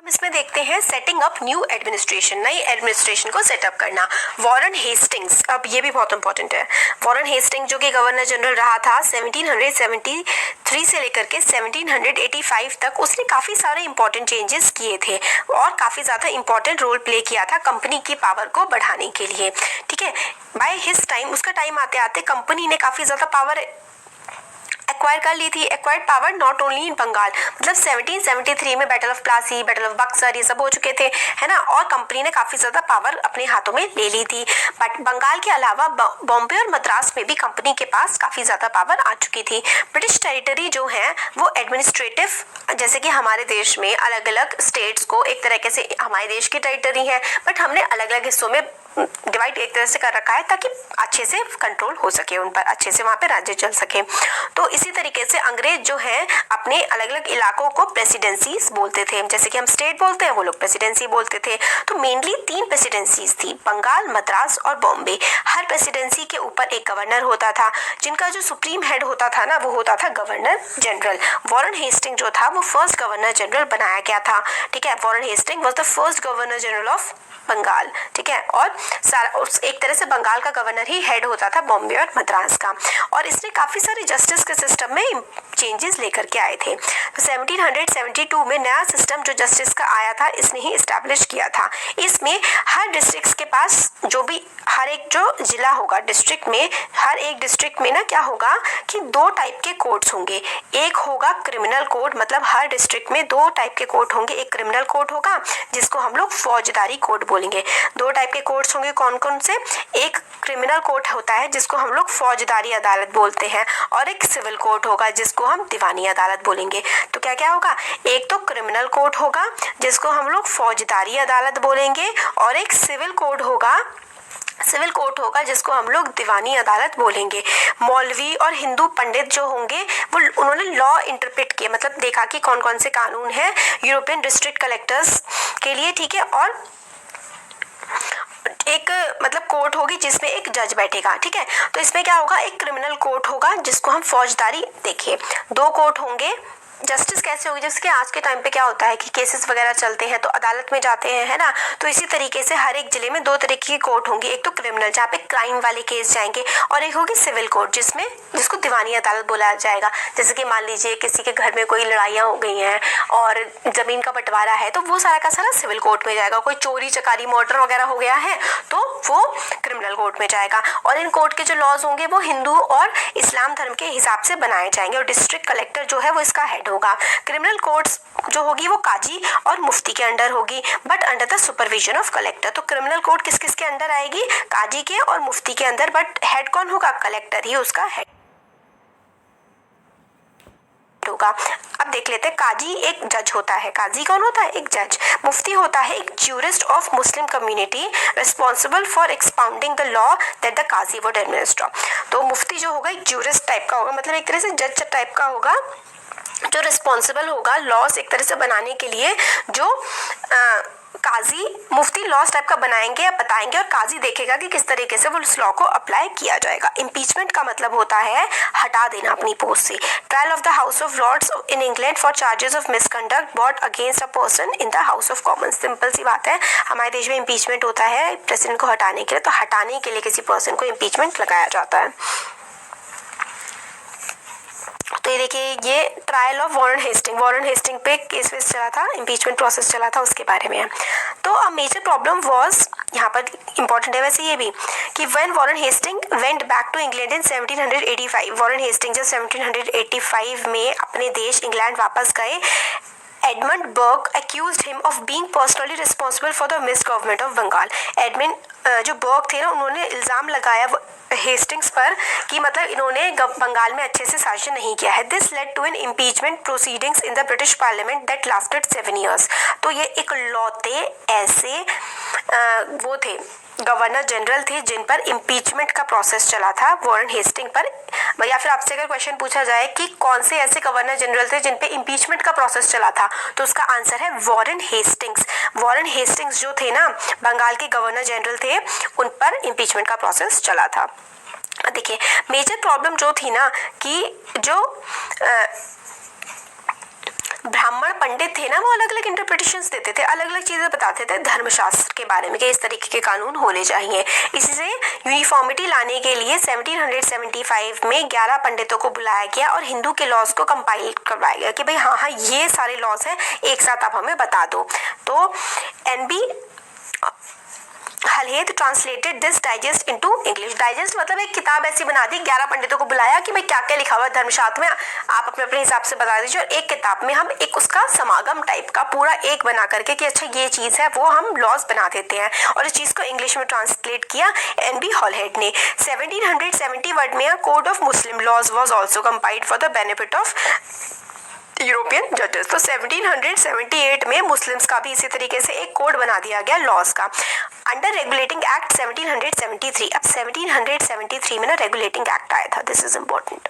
इसमें देखते हैं सेटिंग अप न्यू एडमिनिस्ट्रेशन, नई एडमिनिस्ट्रेशन को सेटअप करना। वॉरेन हेस्टिंग्स, अब ये भी बहुत इंपॉर्टेंट है। वॉरेन हेस्टिंग्स जो कि गवर्नर जनरल रहा था 1773 से लेकर के 1785 तक, उसने काफी सारे इंपॉर्टेंट चेंजेस किए थे और काफी ज्यादा इंपॉर्टेंट रोल प्ले किया था कंपनी की पावर को बढ़ाने के लिए। ठीक है, बाय हिज टाइम, उसका टाइम आते आते कंपनी ने काफी ज्यादा पावर एक्वायर कर ली थी। Acquired power not only in Bengal, मतलब 1773 में battle of Plassey, battle of Buxar, ये सब हो चुके थे, है ना, और कंपनी ने काफी ज्यादा पावर अपने हाथों में ले ली थी। बट बंगाल के अलावा बॉम्बे और मद्रास में भी कंपनी के पास काफी ज्यादा पावर आ चुकी थी। ब्रिटिश टेरिटरी जो है वो एडमिनिस्ट्रेटिव, जैसे कि हमारे देश में अलग अलग स्टेट्स को एक तरीके से हमारे देश की टेरिटरी है, बट हमने अलग अलग हिस्सों में डिवाइड एक तरह से कर रखा है ताकि अच्छे से कंट्रोल हो सके, उन पर अच्छे से वहाँ पे राज्य चल सके। तो इसी तरीके से अंग्रेज जो है अपने अलग अलग इलाकों को प्रेसिडेंसीज बोलते थे, जैसे कि हम स्टेट बोलते हैं, वो लोग प्रेसिडेंसी बोलते थे। तो मेनली 3 प्रेसिडेंसीज थी, बंगाल, मद्रास और बॉम्बे। हर प्रेसिडेंसी के ऊपर एक गवर्नर होता था, जिनका जो सुप्रीम हेड होता था ना, वो होता था गवर्नर जनरल। वॉरेन हेस्टिंग जो था वो फर्स्ट गवर्नर जनरल बनाया गया था। ठीक है, Warren Hasting was the first governor general of Bengal. ठीक है, और एक तरह से बंगाल का गवर्नर ही हेड होता था बॉम्बे और मद्रास का। और इसने काफी सारे जस्टिस के सिस्टम में चेंजेस लेकर के आए थे। तो 1772 में नया सिस्टम जो जस्टिस का आया था, इसने ही इस्टेब्लिश किया था। इसमें हर डिस्ट्रिक्ट के पास जो भी हर एक जो जिला होगा डिस्ट्रिक्ट में, हर एक डिस्ट्रिक्ट में ना क्या होगा कि 2 टाइप के कोर्ट्स होंगे। एक होगा क्रिमिनल कोड, मतलब हर डिस्ट्रिक्ट में 2 टाइप के कोर्ट होंगे। एक क्रिमिनल कोड होगा जिसको हम लोग फौजदारी कोड बोलेंगे। 2 टाइप के कोर्ट्स होंगे, कौन कौन से? एक क्रिमिनल कोर्ट होता है जिसको हम लोग फौजदारी अदालत बोलते हैं, और एक सिविल कोर्ट होगा जिसको हम दीवानी अदालत बोलेंगे। तो क्या क्या होगा? एक तो क्रिमिनल कोर्ट होगा जिसको हम लोग फौजदारी अदालत बोलेंगे, और एक सिविल कोर्ट होगा जिसको हम लोग दीवानी अदालत बोलेंगे। मौलवी और हिंदू पंडित जो होंगे वो उन्होंने लॉ इंटरप्रेट किए, मतलब देखा कि कौन कौन से कानून हैं यूरोपियन डिस्ट्रिक्ट कलेक्टर्स के लिए। ठीक है, और एक मतलब कोर्ट होगी जिसमें एक जज बैठेगा। ठीक है, तो इसमें क्या होगा, एक क्रिमिनल कोर्ट होगा जिसको हम फौजदारी, देखिए 2 कोर्ट होंगे। जस्टिस कैसे होगी? जैसे कि आज के टाइम पे क्या होता है कि केसेस वगैरह चलते हैं तो अदालत में जाते हैं, है ना, तो इसी तरीके से हर एक जिले में 2 तरीके की कोर्ट होंगी। एक तो क्रिमिनल जहाँ पे क्राइम वाले केस जाएंगे, और एक होगी सिविल कोर्ट जिसको दीवानी अदालत बोला जाएगा। जैसे कि मान लीजिए किसी के घर में कोई लड़ाइयाँ हो गई हैं और जमीन का बंटवारा है, तो वो सारा का सारा सिविल कोर्ट में जाएगा। कोई चोरी चकारी मर्डर वगैरह हो गया है तो वो क्रिमिनल कोर्ट में जाएगा। और इन कोर्ट के जो लॉज होंगे वो हिंदू और इस्लाम धर्म के हिसाब से बनाए जाएंगे, और डिस्ट्रिक्ट कलेक्टर जो है वो इसका हेड होगा। क्रिमिनल कोर्ट्स जो होगी वो काजी और मुफ्ती के अंडर होगी, but under the supervision of collector. तो क्रिमिनल कोर्ट किस किस के अंदर आएगी? काजी के और मुफ्ती के अंदर, बट हेड कौन होगा? कलेक्टर ही उसका हेड होगा। अब देख लेते हैं, काजी एक जज होता है। काजी कौन होता है? एक जज। मुफ्ती होता है एक jurist of Muslim community responsible for expounding the law that the qazi would administer. तो मुफ्ती जो होगा एक ज्यूरिस्ट टाइप का होगा, मतलब एक तरह से जज टाइप का होगा जो रिस्पॉन्सिबल होगा लॉस एक तरह से बनाने के लिए। जो काजी मुफ्ती लॉस टाइप का बनाएंगे या बताएंगे, और काजी देखेगा कि किस तरीके से वो उस लॉ को अप्लाई किया जाएगा। इम्पीचमेंट का मतलब होता है हटा देना अपनी पोस्ट से। Trial of the House of Lords in England for charges of misconduct brought against a person in the House of Commons. Simple सी बात है, हमारे देश में इम्पीचमेंट होता है प्रेसिडेंट को हटाने के लिए, तो हटाने के लिए किसी पर्सन को इम्पीचमेंट लगाया जाता है। तो ये देखिए, ये ट्रायल ऑफ वॉरेन हेस्टिंग पे केस वेस चला था, इम्पीचमेंट प्रोसेस चला था, उसके बारे में है। तो अ मेजर प्रॉब्लम वाज, यहाँ पर इंपॉर्टेंट है वैसे ये भी, कि when Warren Hasting went back to England in 1785, Warren Hasting जब 1785 में अपने देश इंग्लैंड वापस गए, Edmund Burke accused him of being personally responsible for the misgovernment of Bengal। Edmund जो बर्ग थे ना, उन्होंने इल्ज़ाम लगाया हेस्टिंग्स पर कि मतलब इन्होंने बंगाल में अच्छे से शासन नहीं किया है। This led to an impeachment proceedings in the British Parliament that lasted 7 years। तो ये इकलौते ऐसे वो थे गवर्नर जनरल थे जिन पर इम्पीचमेंट का प्रोसेस चला था वॉरेन हेस्टिंग पर। या फिर आपसे अगर क्वेश्चन पूछा जाए कि कौन से ऐसे गवर्नर जनरल थे जिन पे इम्पीचमेंट का प्रोसेस चला था, तो उसका आंसर है वॉरेन हेस्टिंग्स। वॉरेन हेस्टिंग्स जो थे ना, बंगाल के गवर्नर जनरल थे, उन पर इम्पीचमेंट का प्रोसेस चला था। देखिए, मेजर प्रॉब्लम जो थी ना कि जो ब्राह्मण पंडित थे ना, वो अलग अलग इंटरप्रिटेशंस देते थे, अलग अलग चीजें बताते थे धर्मशास्त्र के बारे में कि इस तरीके के कानून होने चाहिए। इसी से यूनिफॉर्मिटी लाने के लिए 1775 में 11 पंडितों को बुलाया गया और हिंदू के लॉज को कंपाइल करवाया गया कि भाई हाँ हाँ ये सारे लॉज हैं, एक साथ आप हमें बता दो। तो NB Halhed translated this digest into English. Digest मतलब एक किताब ऐसी बना दी, 11 पंडितों को बुलाया कि भाई क्या क्या लिखा हुआ है धर्मशास्त्र में, आप अपने अपने हिसाब से बता दीजिए, और एक किताब में हम एक उसका समागम टाइप का पूरा एक बना करके कि अच्छा ये चीज है, वो हम लॉज बना देते हैं, और इस चीज को इंग्लिश में ट्रांसलेट किया एनबी हॉलहेड ने। 1771 में code of Muslim laws was also compiled for the benefit of European जजेस। तो 1778 में मुस्लिम्स का भी इसी तरीके से एक कोड बना दिया गया लॉज का अंडर रेगुलेटिंग एक्ट 1773। अब 1773 में ना रेगुलेटिंग एक्ट आया था, दिस इज इम्पोर्टेंट,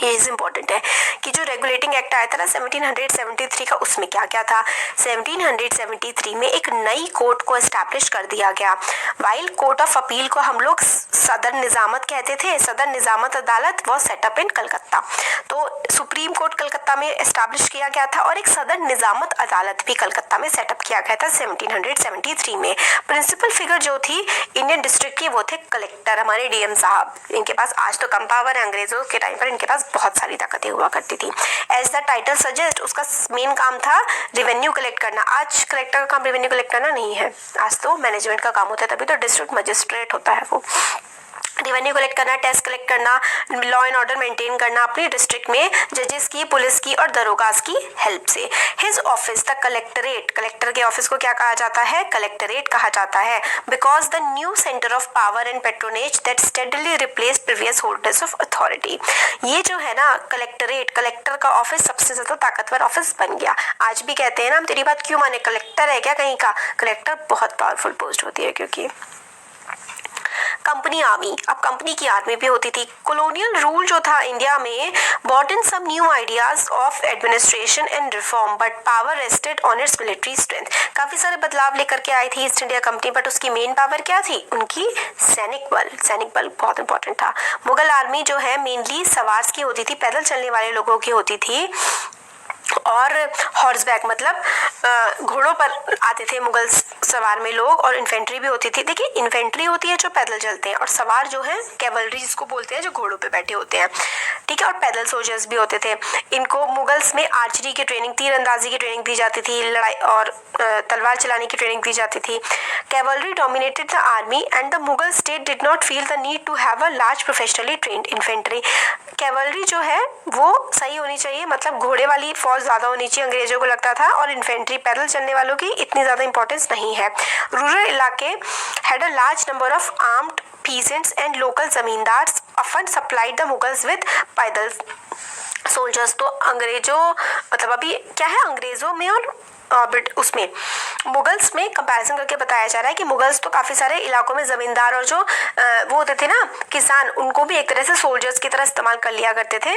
ये इज इम्पोर्टेंट है कि जो रेगुलेटिंग एक्ट आया था ना 1773 का, उसमें क्या क्या था। 1773 में एक नई कोर्ट को एस्टैब्लिश कर दिया गया। वाइल कोर्ट ऑफ अपील को हम लोग सदर निजामत कहते थे, सदर निजामत अदालत वो सेटअप इन कलकत्ता। तो सुप्रीम कोर्ट कलकत्ता में एस्टैब्लिश किया गया था और एक सदर निजामत अदालत भी कलकत्ता में सेटअप किया गया था 1773 में। प्रिंसिपल फिगर जो थी इंडियन डिस्ट्रिक्ट की वो थे कलेक्टर, हमारे डीएम साहब। इनके पास आज तो कम पावर है, अंग्रेजों के टाइम पर इनके पास बहुत सारी ताकतें हुआ करती थी। एज द टाइटल सजेस्ट, उसका मेन काम था रेवेन्यू कलेक्ट करना। आज कलेक्टर का काम रेवेन्यू कलेक्ट करना नहीं है, आज तो मैनेजमेंट का काम होता है, तभी तो डिस्ट्रिक्ट मजिस्ट्रेट होता है वो। रेवेन्यू कलेक्ट करना, टैक्स कलेक्ट करना, लॉ एंड ऑर्डर मेंटेन करना अपनी डिस्ट्रिक्ट में जजेस की, पुलिस की और दरोगास की हेल्प से। His office the collectorate, collector के ऑफिस को क्या कहा जाता है, कलेक्टरेट कहा जाता है, because the new centre of power and patronage that steadily replace previous holders of authority. ये जो है ना कलेक्टरेट, कलेक्टर का ऑफिस सबसे ज्यादा ताकतवर ऑफिस बन गया। आज भी कहते हैं ना हम तेरी बात क्यों माने, कलेक्टर है क्या कहीं का, कलेक्टर बहुत पावरफुल पोस्ट होती है क्योंकि कंपनी आर्मी, अब कंपनी की आर्मी भी होती थी। कॉलोनियल रूल जो था इंडिया में brought in some new ideas of administration and reform but power rested on its military strength. काफी सारे बदलाव लेकर के आई थी ईस्ट इंडिया कंपनी, बट उसकी मेन पावर क्या थी, उनकी सैनिक बल। सैनिक बल बहुत इंपॉर्टेंट था। मुगल आर्मी जो है मेनली सवार्स की होती थी, पैदल चलने वाले लोगों की होती थी, और हॉर्सबैक मतलब घोड़ों पर आते थे मुगल सवार में लोग, और इन्फेंट्री भी होती थी। देखिए इन्फेंट्री होती है जो पैदल चलते हैं, और सवार जो है कैवलरी जिसको बोलते हैं जो घोड़ों पे बैठे होते हैं, ठीक है, और पैदल सोल्जर्स भी होते थे। इनको मुगल्स में आर्चरी की ट्रेनिंग, तीरंदाजी की ट्रेनिंग दी जाती थी, लड़ाई और तलवार चलाने की ट्रेनिंग दी जाती थी। Cavalry dominated the army and the Mughal state did not feel the need to have a large professionally trained infantry. Cavalry जो है वो सही होनी चाहिए, मतलब घोड़े वाली फौज ज्यादा होनी चाहिए, अंग्रेजों को लगता था, और इन्फेंट्री पैदल चलने वालों की इतनी ज्यादा इंपॉर्टेंस नहीं है। रूरल इलाके had a large number of armed peasants and local zamindars often supplied the Mughals with पैदल सोल्जर्स। तो अंग्रेजों मतलब अभी क्या है अंग्रेजों में और उसमें मुगल्स में कंपैरिजन करके बताया जा रहा है कि मुगल्स तो काफी सारे इलाकों में जमींदार और जो वो होते थे ना किसान, उनको भी एक तरह से सोल्जर्स की तरह इस्तेमाल कर लिया करते थे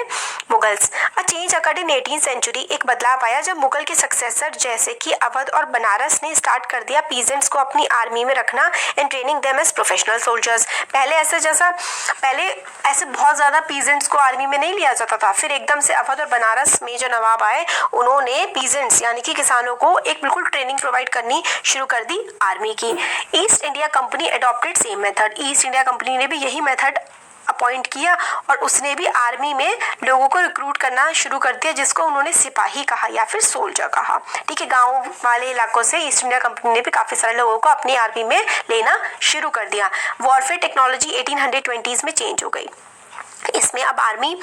Mughals. A change occurred in 18th century, एक बदलाव आया जब मुगल के सक्सेसर जैसे कि अवध और बनारस ने स्टार्ट कर दिया पीजेंट्स को अपनी आर्मी में रखना and training them as professional soldiers. पहले ऐसे बहुत ज्यादा पीजेंट्स को आर्मी में नहीं लिया जाता था, फिर एकदम से अवध और बनारस में जो नवाब आए उन्होंने पीजेंट्स यानी कि किसानों को एक बिल्कुल ट्रेनिंग प्रोवाइड करनी शुरू कर दी आर्मी की। East India company adopted same method, east India company ने भी यही मेथड अपॉइंट किया और उसने भी आर्मी में लोगों को रिक्रूट करना शुरू कर दिया, जिसको उन्होंने सिपाही कहा या फिर सोल्जर कहा। ठीक है, गांव वाले इलाकों से ईस्ट इंडिया कंपनी ने भी काफी सारे लोगों को अपनी आर्मी में लेना शुरू कर दिया। वॉरफेयर टेक्नोलॉजी 1820s में चेंज हो गई। इसमें अब army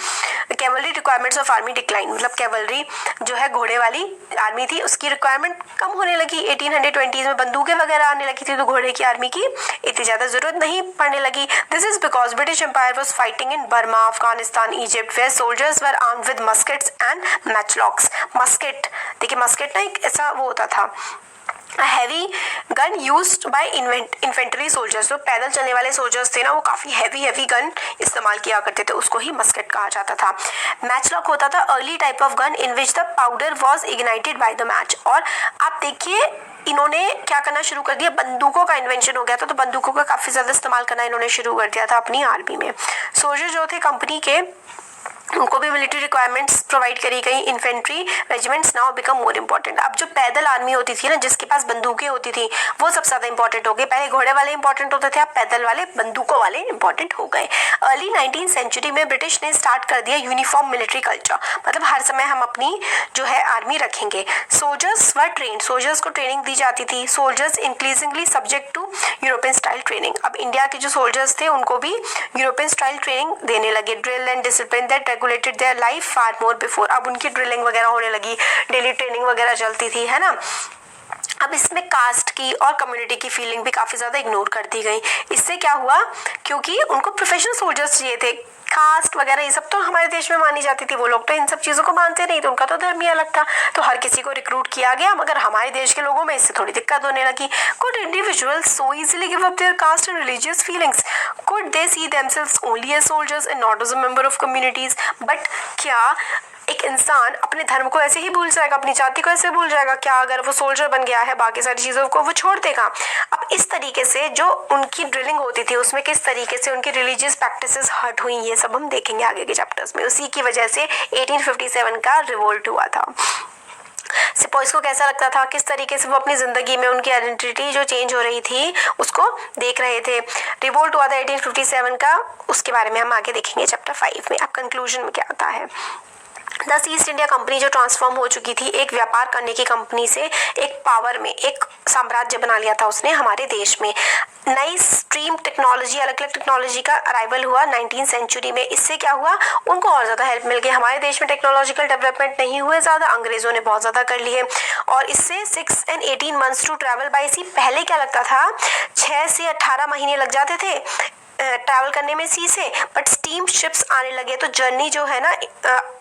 cavalry requirements of army decline, मतलब कैवलरी जो है घोड़े वाली आर्मी थी उसकी रिक्वायरमेंट कम होने लगी। 1820s में बंदूकें वगैरह आने लगी थी, तो घोड़े की आर्मी की इतनी ज्यादा जरूरत नहीं पड़ने लगी। This is because British empire was fighting in Burma, Afghanistan, Egypt, where soldiers were armed with muskets and matchlocks. Musket, देखिए मस्केट ना एक ऐसा वो होता था heavy gun used by infantry soldiers. जो पैदल चलने वाले सोल्जर्स थे ना वो काफी हैवी गन इस्तेमाल किया करते थे, उसको ही मस्केट कहा जाता था। मैचलॉक होता था early type of gun in which the powder was ignited by the match. और आप देखिए इन्होंने क्या करना शुरू कर दिया, बंदूकों का इन्वेंशन हो गया था, तो बंदूकों का काफी ज्यादा इस्तेमाल करना इन्होंने शुरू कर दिया था अपनी आर्मी में। सोल्जर जो थे कंपनी के उनको भी मिलिट्री रिक्वायरमेंट्स प्रोवाइड करी गई। Infantry regiments now become more important. अब जो पैदल आर्मी होती थी ना, जिसके पास बंदूकें होती थी, वो सबसे ज्यादा इंपॉर्टेंट हो गए। पहले घोड़े वाले इंपॉर्टेंट होते थे, अब पैदल वाले बंदूकों वाले इंपॉर्टेंट हो गए। अर्ली 19th सेंचुरी में ब्रिटिश ने स्टार्ट कर दिया यूनिफॉर्म मिलिट्री कल्चर, मतलब हर समय हम अपनी जो है आर्मी रखेंगे। सोल्जर्स वर ट्रेन, सोल्जर्स को ट्रेनिंग दी जाती थी। Soldiers increasingly subject to European style training, अब इंडिया के जो सोल्जर्स थे उनको भी यूरोपियन स्टाइल ट्रेनिंग देने लगे। Drill and discipline that regulated their life far more before, अब उनकी ड्रिलिंग वगैरह होने लगी, डेली ट्रेनिंग वगैरह चलती थी, है ना। अब इसमें कास्ट की और कम्युनिटी की फीलिंग भी काफ़ी ज़्यादा इग्नोर कर दी गई। इससे क्या हुआ, क्योंकि उनको प्रोफेशनल सोल्जर्स चाहिए थे। कास्ट वगैरह ये सब तो हमारे देश में मानी जाती थी, वो लोग तो इन सब चीज़ों को मानते नहीं, तो उनका तो धर्म ही अलग था, तो हर किसी को रिक्रूट किया गया। मगर हमारे देश के लोगों में इससे थोड़ी दिक्कत होने लगी। Could individuals so easily give up their caste and religious feelings? Could they see themselves only as soldiers and not as a member of communities? But क्या एक इंसान अपने धर्म को ऐसे ही भूल जाएगा, अपनी जाति को ऐसे भूल जाएगा? क्या अगर वो सोल्जर बन गया है, बाकी सारी चीज़ों को वो छोड़ देगा? अब इस तरीके से जो उनकी ड्रिलिंग होती थी, उसमें किस तरीके से उनकी रिलीजियस प्रैक्टिसेस हर्ट हुई, ये सब हम देखेंगे आगे के चैप्टर्स में। उसी की वजह से 1857 का रिवोल्ट हुआ था। सिपॉइस को कैसा लगता था, किस तरीके से वो अपनी ज़िंदगी में उनकी आइडेंटिटी जो चेंज हो रही थी उसको देख रहे थे। रिवोल्ट हुआ था 1857 का, उसके बारे में हम आगे देखेंगे चैप्टर 5 में। अब कंक्लूजन में क्या आता है, दस ईस्ट इंडिया कंपनी जो ट्रांसफॉर्म हो चुकी थी एक व्यापार करने की कंपनी से एक पावर में, एक साम्राज्य बना लिया था उसने हमारे देश में। नई स्ट्रीम टेक्नोलॉजी, अलग अलग टेक्नोलॉजी का अराइवल हुआ 19th सेंचुरी में। इससे क्या हुआ, उनको और ज़्यादा हेल्प मिल गई। हमारे देश में टेक्नोलॉजिकल डेवलपमेंट नहीं हुए ज़्यादा, अंग्रेज़ों ने बहुत ज़्यादा कर लिए। और इससे 6 and 18 months to travel by sea, पहले क्या लगता था 6 से 18 महीने लग जाते थे ट्रैवल करने में सी से, बट स्टीम शिप्स आने लगे तो जर्नी जो है ना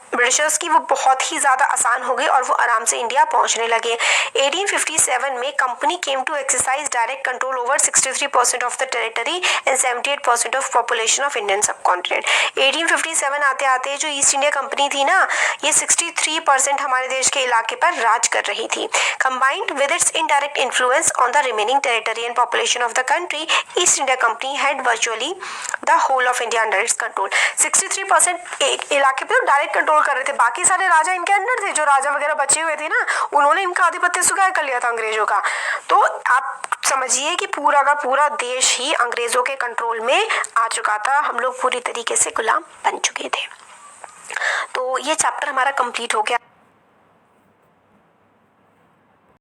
ब्रिटिशर्स की वो बहुत ही ज़्यादा आसान हो गई और वो आराम से इंडिया पहुंचने लगे। 1857 में company came to exercise direct control over 63% of the territory and 78% of population of Indian subcontinent. 1857 आते आते जो ईस्ट इंडिया कंपनी थी ना, ये 63% हमारे देश के इलाके पर राज कर रही थी। Combined with its indirect influence on the remaining territory and population of the country, East India Company had virtually the whole of India under its control. 63% इलाके पे डायरेक्ट कंट्रोल कर रहे थे, बाकी सारे राजा इनके अंडर थे। जो राजा वगैरह बचे हुए थे ना, उन्होंने इनका आधिपत्य स्वीकार कर लिया था अंग्रेजों का। तो आप समझिए कि पूरा का पूरा देश ही अंग्रेजों के कंट्रोल में आ चुका था, हम लोग पूरी तरीके से गुलाम बन चुके थे। तो ये चैप्टर हमारा कंप्लीट हो गया।